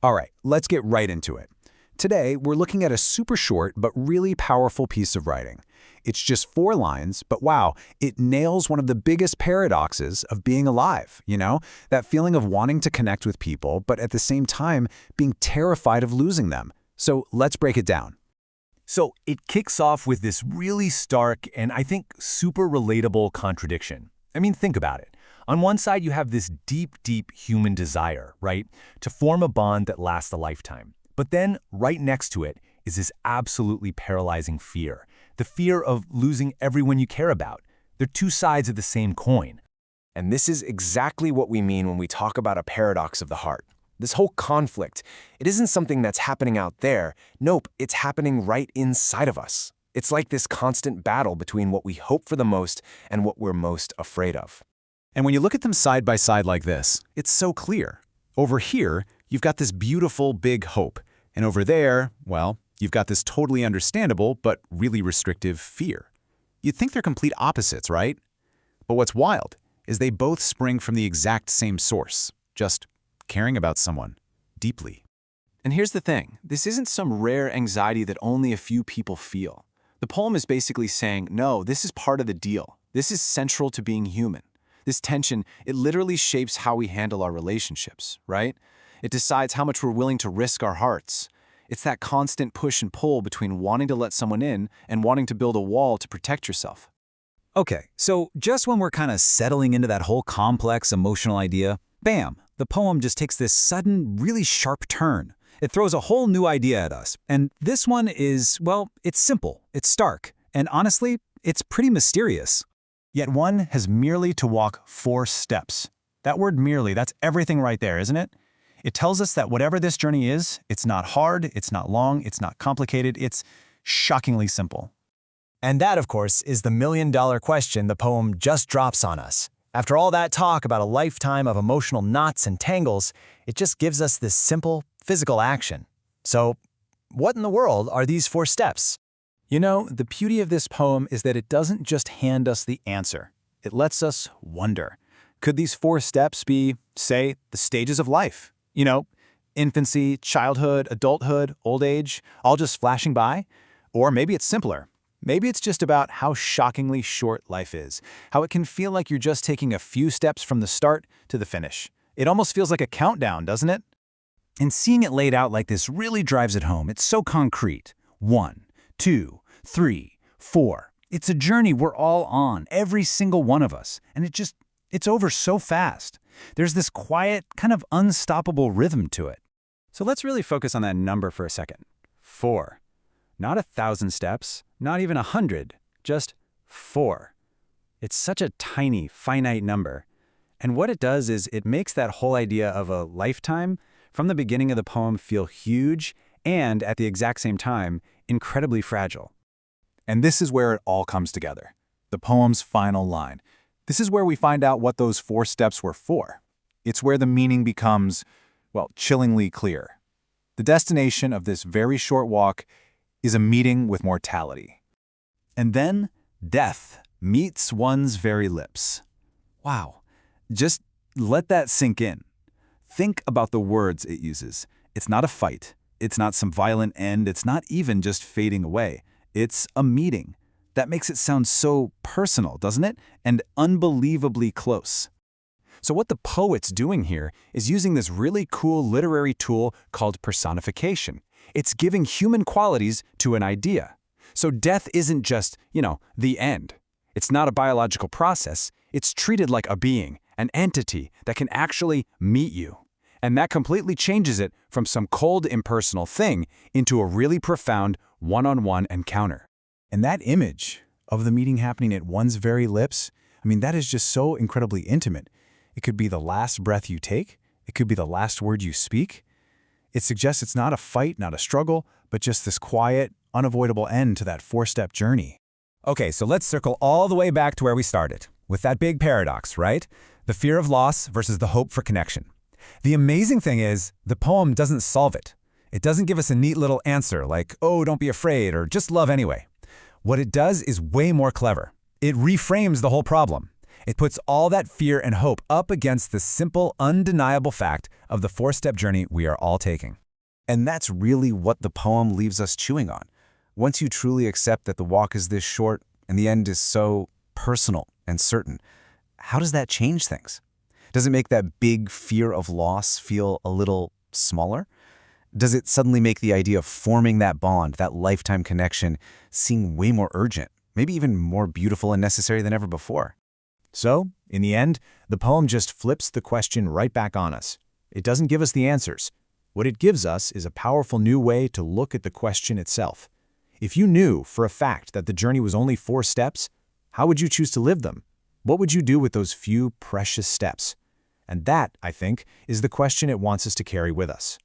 All right, let's get right into it. Today, we're looking at a super short but really powerful piece of writing. It's just 4 lines, but wow, it nails one of the biggest paradoxes of being alive, That feeling of wanting to connect with people, but at the same time, being terrified of losing them. So let's break it down. So it kicks off with this really stark and I think super relatable contradiction. I mean, think about it. On one side, you have this deep, deep human desire, right, to form a bond that lasts a lifetime. But then, right next to it, is this absolutely paralyzing fear. The fear of losing everyone you care about. They're 2 sides of the same coin. And this is exactly what we mean when we talk about a paradox of the heart. This whole conflict, it isn't something that's happening out there. Nope, it's happening right inside of us. It's like this constant battle between what we hope for the most and what we're most afraid of. And when you look at them side by side like this, it's so clear. Over here, you've got this beautiful big hope. And over there, well, you've got this totally understandable but really restrictive fear. You'd think they're complete opposites, right? But what's wild is they both spring from the exact same source, just caring about someone deeply. And here's the thing, this isn't some rare anxiety that only a few people feel. The poem is basically saying, no, this is part of the deal. This is central to being human. This tension, it literally shapes how we handle our relationships, right? It decides how much we're willing to risk our hearts. It's that constant push and pull between wanting to let someone in and wanting to build a wall to protect yourself. Okay, so just when we're kind of settling into that whole complex emotional idea, bam, the poem just takes this sudden, really sharp turn. It throws a whole new idea at us. And this one is, well, it's simple, it's stark, and honestly, it's pretty mysterious. Yet one has merely to walk 4 steps. That word merely, that's everything right there, isn't it? It tells us that whatever this journey is, it's not hard, it's not long, it's not complicated, it's shockingly simple. And that, of course, is the million-dollar question the poem just drops on us. After all that talk about a lifetime of emotional knots and tangles, it just gives us this simple, physical action. So, what in the world are these 4 steps? The beauty of this poem is that it doesn't just hand us the answer. It lets us wonder. Could these 4 steps be, say, the stages of life? Infancy, childhood, adulthood, old age, all just flashing by? Or maybe it's simpler. Maybe it's just about how shockingly short life is, how it can feel like you're just taking a few steps from the start to the finish. It almost feels like a countdown, doesn't it? And seeing it laid out like this really drives it home. It's so concrete. 1, 2, 3, 4. It's a journey we're all on, every single one of us. And it's over so fast. There's this quiet, kind of unstoppable rhythm to it. So let's really focus on that number for a second. 4. Not 1,000 steps, not even 100, just 4. It's such a tiny, finite number. And what it does is it makes that whole idea of a lifetime from the beginning of the poem feel huge and, at the exact same time, incredibly fragile. And this is where it all comes together. The poem's final line. This is where we find out what those 4 steps were for. It's where the meaning becomes, well, chillingly clear. The destination of this very short walk is a meeting with mortality. And then, death meets one's very lips. Wow. Just let that sink in. Think about the words it uses. It's not a fight. It's not some violent end. It's not even just fading away. It's a meeting. That makes it sound so personal, doesn't it? And unbelievably close. So what the poet's doing here is using this really cool literary tool called personification. It's giving human qualities to an idea. So death isn't just, the end. It's not a biological process. It's treated like a being, an entity that can actually meet you. And that completely changes it from some cold, impersonal thing into a really profound one-on-one encounter. And that image of the meeting happening at one's very lips, that is just so incredibly intimate. It could be the last breath you take. It could be the last word you speak. It suggests it's not a fight, not a struggle, but just this quiet, unavoidable end to that 4-step journey. Okay, so let's circle all the way back to where we started, with that big paradox, right? The fear of loss versus the hope for connection. The amazing thing is, the poem doesn't solve it. It doesn't give us a neat little answer like, oh, don't be afraid, or just love anyway. What it does is way more clever. It reframes the whole problem. It puts all that fear and hope up against the simple, undeniable fact of the four-step journey we are all taking. And that's really what the poem leaves us chewing on. Once you truly accept that the walk is this short and the end is so personal and certain, how does that change things? Does it make that big fear of loss feel a little smaller? Does it suddenly make the idea of forming that bond, that lifetime connection, seem way more urgent, maybe even more beautiful and necessary than ever before? So, in the end, the poem just flips the question right back on us. It doesn't give us the answers. What it gives us is a powerful new way to look at the question itself. If you knew for a fact that the journey was only 4 steps, how would you choose to live them? What would you do with those few precious steps? And that, I think, is the question it wants us to carry with us.